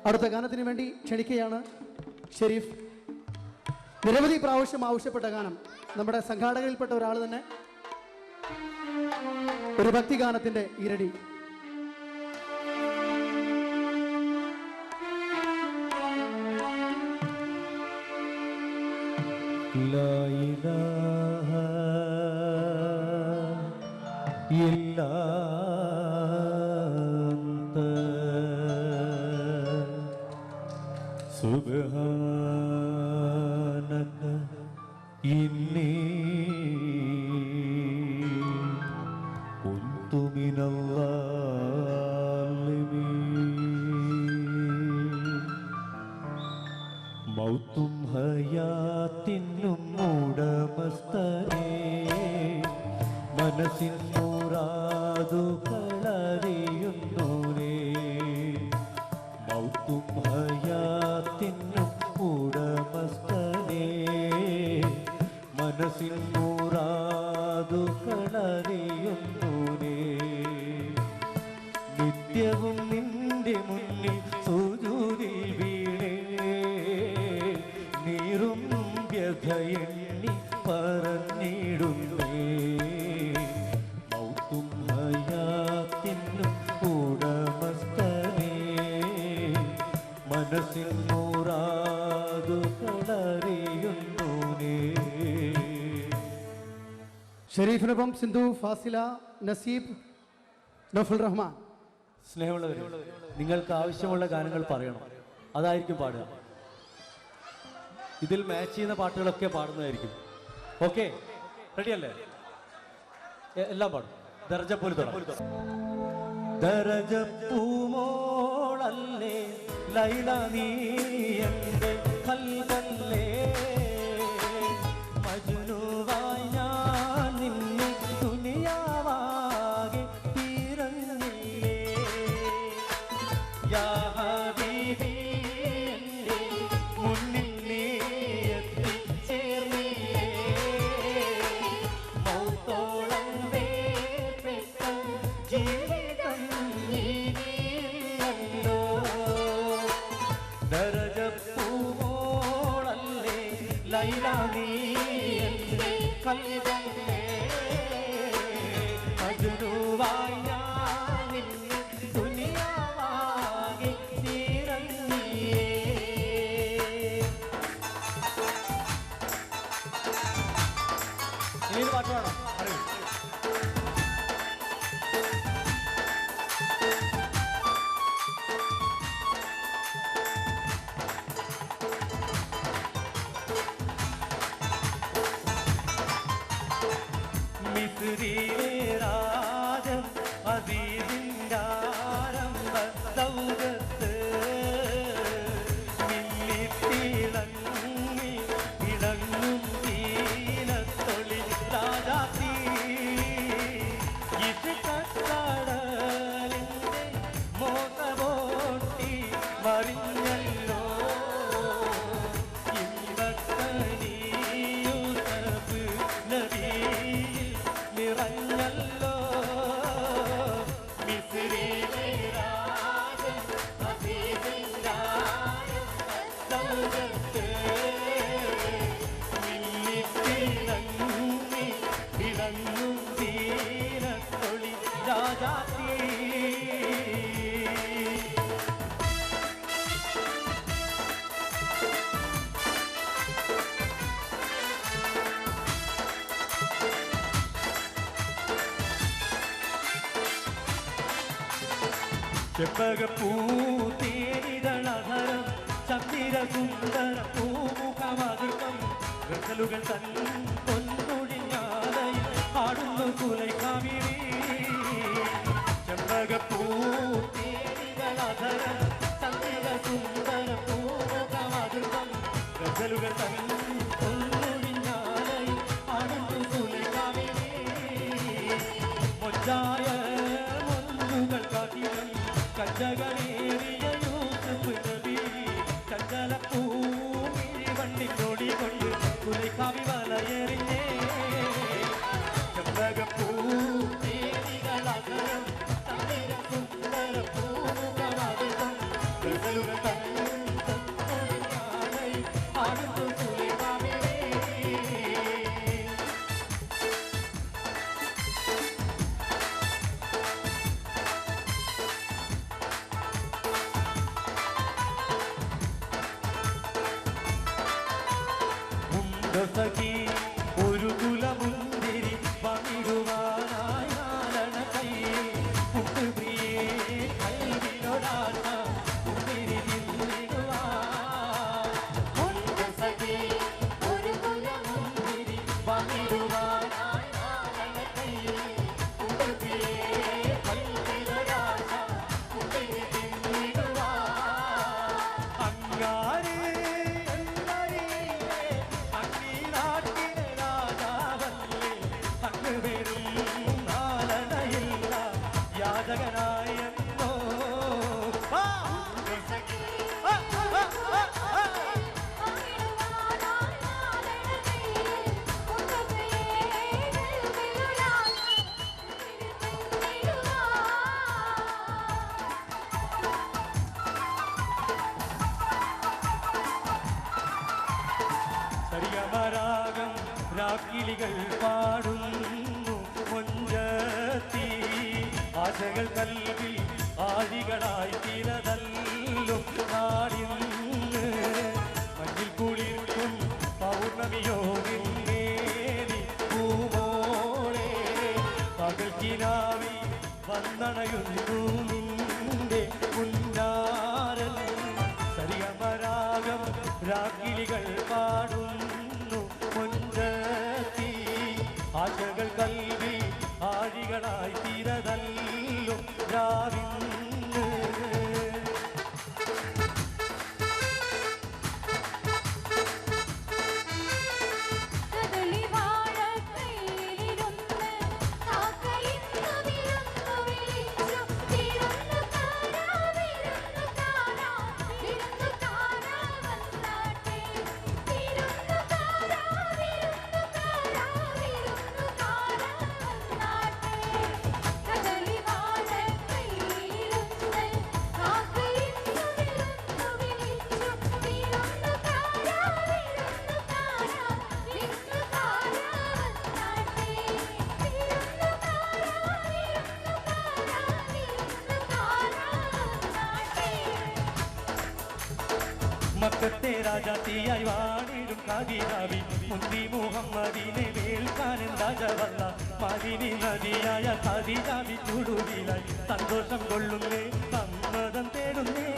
അടുത്ത ഗാനത്തിന് വേണ്ടി ക്ഷണിക്കുകയാണ് ഷെരീഫ്. നിരവധി പ്രാവശ്യം ആവശ്യപ്പെട്ട ഗാനം, നമ്മുടെ സംഘാടകരിൽപ്പെട്ട ഒരാൾ തന്നെ ഒരു ഭക്തിഗാനത്തിന്റെ ഇരടി. ലാ ഇലാഹ ഇല്ലാ അന്ത സുബ്ഹാനക ഇന്നി കുന്തു മിനൽ ളാലിമീൻ. മൗത്തും ഹയാത്തിനും ഉടമസ്ഥനേ, മനസ്സിൻ മുറാദുകളറിയുന്നോരേ. മൗത്തും ഹയാത്തിനും ഉടമസ്ഥനേ, മനസ്സിൻ മുറാദുകളറിയുന്നോരേ. നിത്യവും നിന്റെ മുന്നിൽ സുജൂദിൽ വീണേ, നീറും വ്യഥയെണ്ണി പറഞ്ഞിടുന്നേ. മൗത്തും ഹയാത്തിനും ഉടമസ്ഥനേ, മനസ്സിൽ മുറാദുകളറിയുന്നോനേ. ഷെരീഫിനൊപ്പം സിന്ധു, ഫാസില, നസീബ്, നൗഫൽ റഹ്മാൻ. സ്നേഹമുള്ളവർ, നിങ്ങൾക്ക് ആവശ്യമുള്ള ഗാനങ്ങൾ പറയണം, അതായിരിക്കും പാടുക. ഇതിൽ മാച്ച് ചെയ്യുന്ന പാട്ടുകളൊക്കെ പാടുന്നതായിരിക്കും. ഓക്കെ, റെഡിയല്ലേ? എല്ലാം പാടും. ദർജ പോലെ ദരജ പൂമോളല്ലേ ലൈല, നീ എൻ്റെ കൽബല്ലേ. മജ്നുവായി ഞാൻ നിന്നെ ദുനിയാവാകെ തീരന്നില്ലേ. യാ ഹബീബി എൻ്റെ മുന്നിൽ നീ എത്തിച്ചേർന്നില്ലേ. മൗത്തോളം വേർപെട്ട ജീവിതം നീയല്ലോ. ദരജ പൂമോളല്ലേ ലൈല, നീ എൻ്റെ കൽബല്ലേ. മജ്നുവായി ഞാൻ നിന്നെ ദുനിയാവാകെ തീരന്നില്ലേ. ഏത് പാട്ട് വേണം അറിയൂ? മിസ്രിയിലെ രാജൻ അസീസിന്റെ ആരംഭ ദൗലത്ത്, മിന്നിത്തിളങ്ങി ഇളങ്ങും തീരത്തൊളിൽ രാജാത്തി. ഇഷ്കക്കടലിന്റെ മോഹമോട്ടി മറിഞ്ഞല്ലോ. ഇമ്പക്കനിയൂസഫ് നബിയിൽ നിറഞ്ഞല്ലോ. മിസ്രിയിലെ രാജൻ അസീസിന്റെ ദൗലത്ത്, മിന്നിത്തിളങ്ങി ഇളങ്ങും തീരത്തൊളി രാജാത്തി. ചെമ്പകപ്പൂ തേനിതളധരം ചന്ദ്രസുന്ദര പൂമുഖമതിർക്കം, ഗസലുകൾ തൻ പൊന്നൊഴിഞ്ഞാലയിൽ പാടുന്നു കുലൈക്കാവിളി. ചെമ്പകപ്പൂ തേനിതളധരം ചന്ദ്രസുന്ദര പൂമുഖമതിർക്കം, ഗസലുകൾ തൻ പൊന്നൊഴിഞ്ഞാലയിൽ പാടുന്നു കുലൈക്കാവിളി. മൊഞ്ചായ മൊന്നുകൾ കാട്ടിലും കഞ്ചകളേറിയ യൂസഫ് നബി, ചഞ്ചലപ്പൂമിഴി വണ്ണിനോടി കൊണ്ട് കുലൈക്കാവി വലയെറിഞ്ഞേ. ചെമ്പകപ്പൂ തേനികളധരം സുന്ദര പൂമുഖമതിർക്കം, ഗസലുകൾ സഖി ഒരു കുലമുന്തിരി പങ്കിടുവാനായി നാരണ കയ്യിൽ പുട്ടുപ്രിയേ കൽവിനൊരാശ മുന്തിരി തിന്നിടുവാൻ സഖി ഒരു കുലമുന്തിരി പങ്കിടുവാനായി നാരണ കയ്യിൽ പുട്ടുപ്രിയേ കൽവിനൊരാശ മുന്തിരി തിന്നിടുവാൻ അങ്ങാരേ യാചകനായെന്നോ സരിഗമരാഗം രാക്കിളികൾ പാടുന്നു മൊഞ്ചത്തി ആശകൾ കൽവി ആഴികളായി തിരതല്ലും നാടിന്ന് മഞ്ഞിൽ കുളിർക്കും പൗർണമിയോ നിന്നേരി പൂമോളെ പകൽക്കിനാവി വന്നണയുന്നു നിന്റെ കുഞ്ഞാരൻ സരിഗമരാഗം രാക്കിളികൾ പാടുന്നു മൊഞ്ചത്തി ആശകൾ കൽവി ആഴികളായി തിരതല്ലും രാവിന്ന് മക്കത്തെ രാജാത്തിയായി വാണിടും കാതിരാവി മുന്തി മുഹമ്മദിനെ വേൽക്കാനൻ രാജവല്ല മദിനി നദിയായ കാതിരാവി ചുടുവിലായി സന്തോഷം കൊള്ളുന്നേ സമ്മതം തേടുന്നേ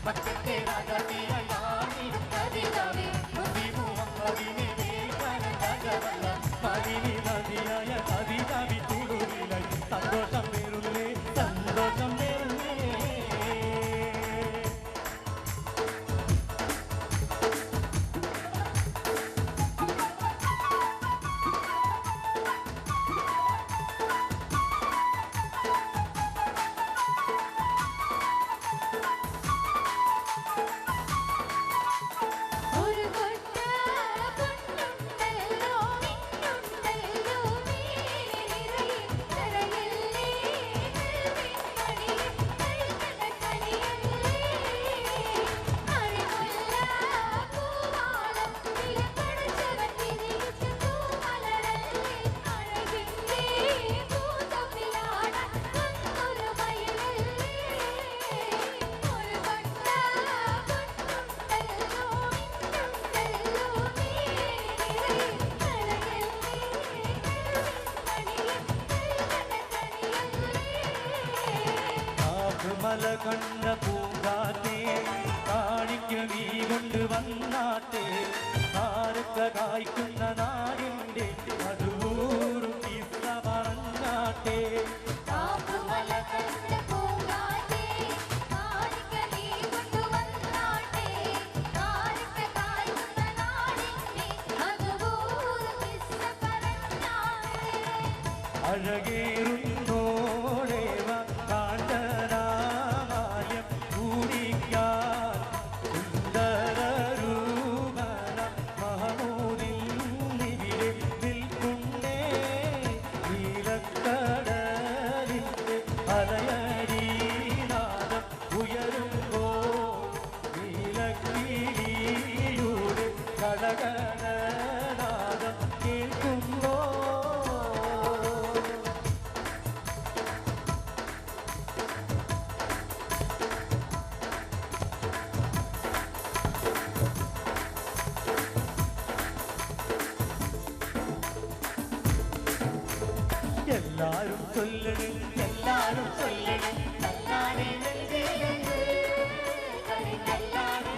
മക്കത്തെ രാജാത്തിയായി വാണിടും കാതിരാവി മുന്തി മുഹമ്മദിനെ വേൽക്കാനൻ രാജവല്ല മദിനി നദിയായ കാതിരാവി ചുടുവിലായി സന്തോഷം തേടുന്നേ സന്തോഷം തേടുന്നേ മല കണ്ട പൂങ്കാറ്റേ കാണിക്ക നീ കൊണ്ടുവന്നാട്ടെ ആരൊക്ക കായ്ക്കുന്ന നാടിൻ്റെ മധുരൂറും കിസ്സ പറഞ്ഞാട്ടെ അഴകേറുന്നോളേവ കാന്തരാമാലയം കൂടിക്കാൻ സുന്ദരരൂപന മഹമൂദിൽ നിവിടെ നിൽക്കുന്നേ നീലക്കടലിൻ്റെ അലയരീനാദം ഉയരുമ്പോ നീലക്കിളിയുടെ കളകനാദം കേൾക്കുമ്പോ എല്ലാരും ചൊല്ലണ് എല്ലാരും ചൊല്ലണ് കല്ലാണി നെഞ്ചിലുണ്ട് കരിങ്കല്ലാണ്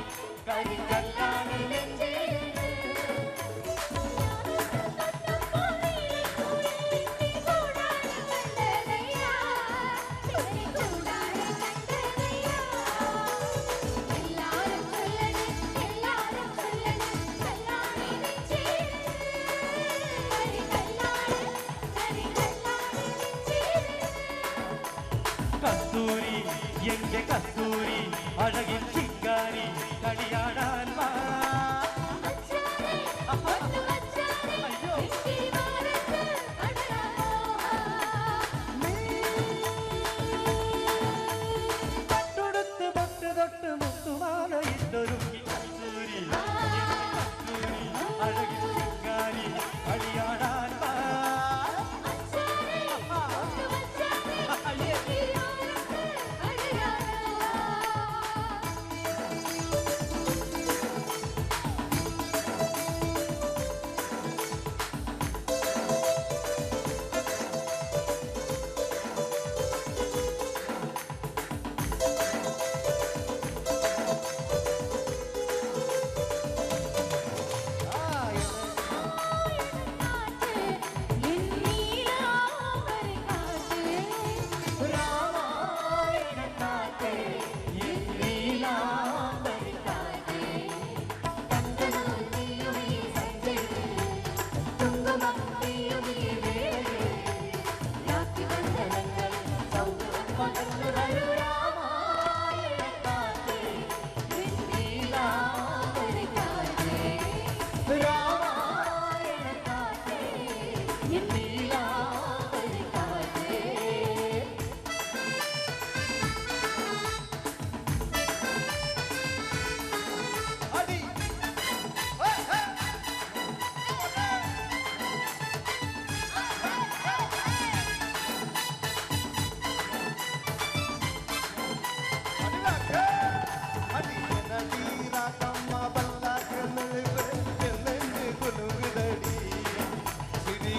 കരിങ്കല്ലാണ് നെഞ്ചിലുണ്ട് കസ്തൂരി എന്റെ കസ്തൂരി അഴകിൻ ചിങ്കാരി കളിയാടാൻ വാ തൊട്ട് തൊട്ട് തൊട്ട് മുത്തുമാല ഇട്ടൊരുക്കി കസ്തൂരി കസ്തൂരി അഴകിൻ ചിങ്കാരി കളിയാടാൻ വാ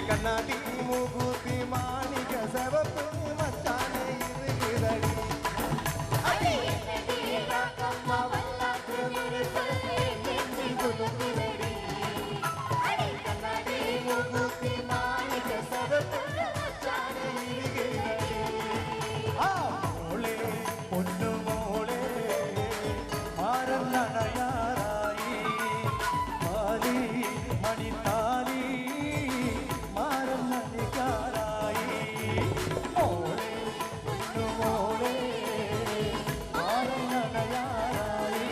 കണ്ണാടി മൂകൂത്തി മാണിക സവപ്പ് മച്ചാനെ ഇരുകിരടി മോളെ പൊന്നുമോളെ മാറന്നണയാറായി മാലി മണിത്താലി മാറന്നണിക്കാറായി മോളെ പൊന്നുമോളെ മാറന്നണയാറായി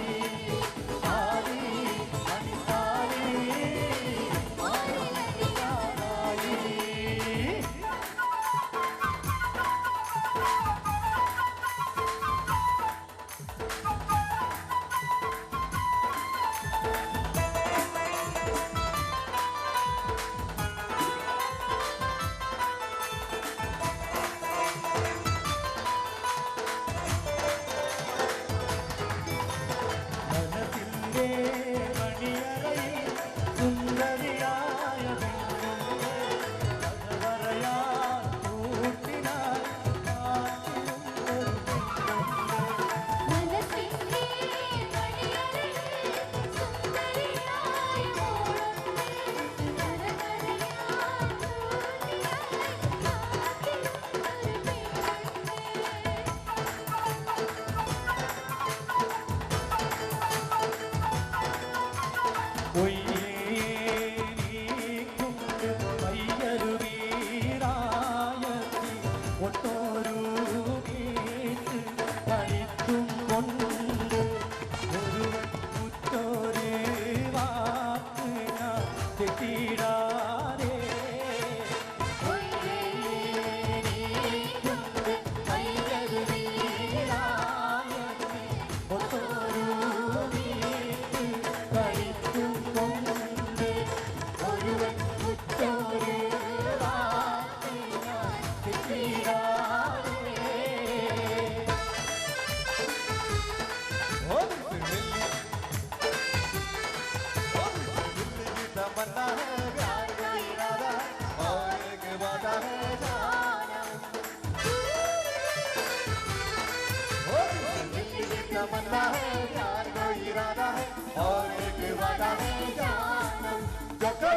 മാലി മണിത്താലി മാറന്നണിക്കാറായി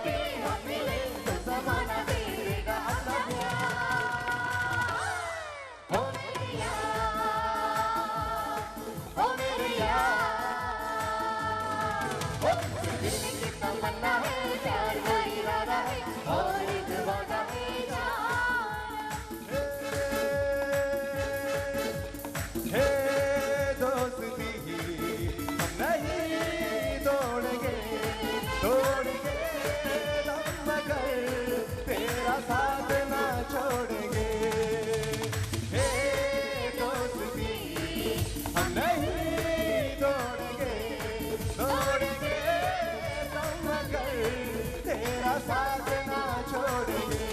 कभी हम मिले तो ज़माना देगा अपना प्यार। ओ मेरे यार, ओ मेरे यार, ओ दिल में कितना तमन्ना है, प्यार का इरादा है और एक वादा है जान। हे दोस्ती हम नहीं तोड़ेंगे, तोड़ेंगे दम मगर तेरा साथ ना छोड़ेंगे। हे दोस्ती हम नहीं तोड़ेंगे, तोड़ेंगे दम मगर तेरा साथ ना छोड़ेंगे।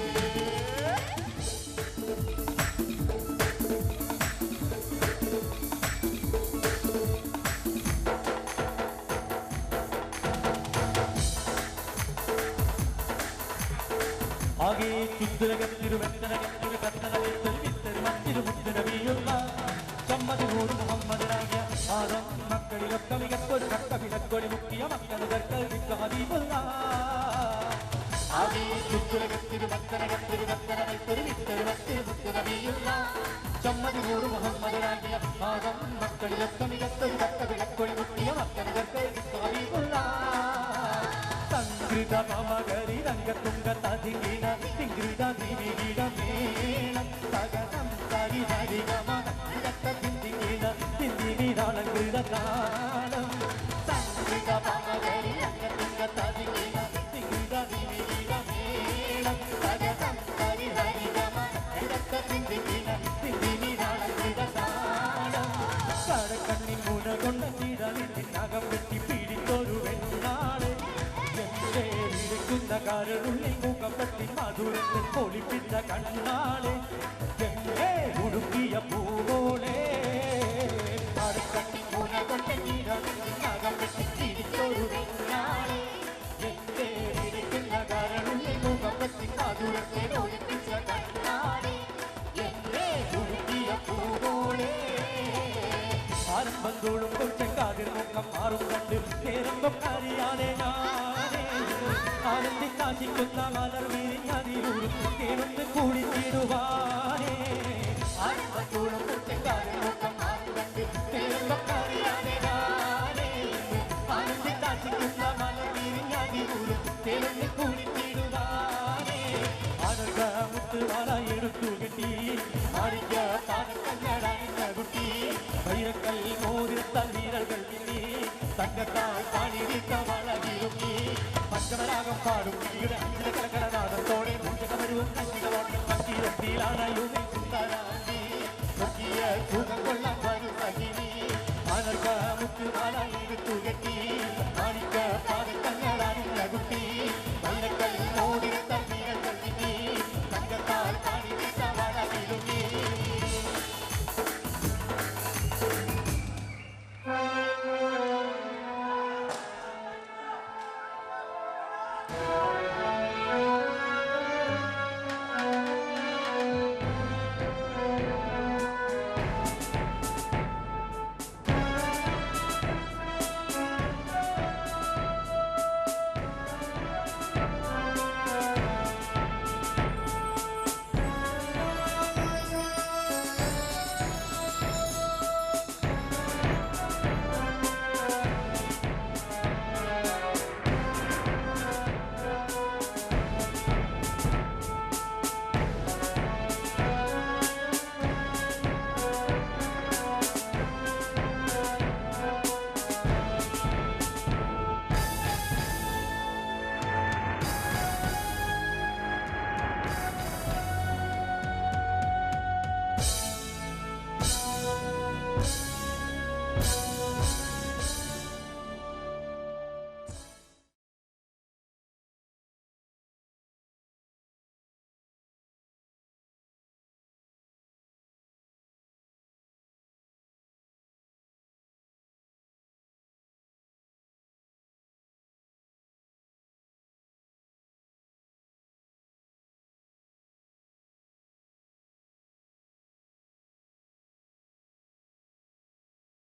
ആകെ ചുദ്രകത്തിരുവെത്തനകത്തിരു കത്തനകത്തിൽ വിത്തരു മത്തിരു മുത്തനവിയുള്ള ചമ്മതിനോട് മുഹമ്മദനാകിയ ആദം മക്കളിലൊക്കെ മികത്തൊരു കക്ക വിലക്കൊടി മുക്കിയ മക്കളുകൾക്ക് വിക്കാതിമുള്ള ആകെ ചുദ്രകത്തിരുവെത്തനകത്തിരു കത്തനകത്തിരു വിത്തരു മത്തിരു മുത്തനവിയുള്ള ചമ്മതിനോട് മുഹമ്മദനാകിയ ആദം മക്കളിലൊക്കെ മികത്തൊരു കക്ക വിലക്കൊടി മുക്കിയ മക്കളുകൾക്ക് വിക്കാതിമുള്ള സംഗീത മമകരി രംഗത്തുങ്ക തതിങ്ങിന തിങ്ക്രീത ദിവിഗീത മേളം തകനം തരി ഹരിഗമ ഇരത്ത തിന്തിങ്ങിന തിന്തിവിടാളങ്കൃത താളം സംഗീത മമകരി രംഗത്തുങ്ക തതിങ്ങിന തിങ്ക്രീത ദിവിഗീത മേളം തകനം തരി ഹരിഗമ ഇരത്ത തിന്തിങ്ങിന തിന്തിവിടാളങ്കൃത താളം കടക്കണ്ണിൻ മുന കൊണ്ട ചിടലിനകം വെട്ടി പിടിത്തൊരു വെണ്ണാളെ കാരണുള്ളിൽ മുഖപ്പറ്റി മധുരത്തിൽ പൊളിപ്പിച്ച കണ്ണാളെ എന്നെ ഉടുക്കിയ പൂവോളെ അടുക്കട്ടി പൂന കൊണ്ടകം വെട്ടി തിരിച്ചൊരു വെണ്ണാളെ എന്റെ ഇരിക്കുന്ന കാരണുള്ളിൽ മുഖപ്പറ്റി മധുരത്തിൽ ഒളിപ്പിച്ച കണ്ണാളെ എന്നെ ഉടുക്കിയ പൂവോളെ ആരംഭം തോളും കൊച്ചക്കാതിൽ മുഖം മാറും കണ്ട് നേരമ്പം അറിയാതെ ഞാനേ ആനന്ദിക്കാശിക്കുന്ന മലർ വിരിഞ്ഞതിലൂരും തേനൊന്ന് കൂടിത്തിടുവാനേ ആരംഭം തോളും കൊച്ചക്കാതിൽ മുഖം മാറും കണ്ട് നേരമ്പം അറിയാതെ ഞാനേ ആനന്ദിക്കാശിക്കുന്ന മലർ വിരിഞ്ഞതിലൂരും തേനൊന്ന് കൂടിത്തിടുവാനേ ആനന്ദ മുത്തുവാല എടുത്തു കെട്ടി മാറിക്ക പാനക്കഞ്ഞടങ്ങിന കുട്ടി വൈരക്കൽ മോതിരത്താൽ വീരകൾ പിന്നി തങ്കത്താൽ പാണിരിത്ത വളകിരുങ്ങി പഞ്ചമരാഗം പാടും ഇവിടെ അഞ്ചില കലകലനാഥത്തോടെ മൂച്ചക വരുവൻ കഞ്ചിത വാട്ടിൽ പറ്റിയിലെത്തിയിലാണ്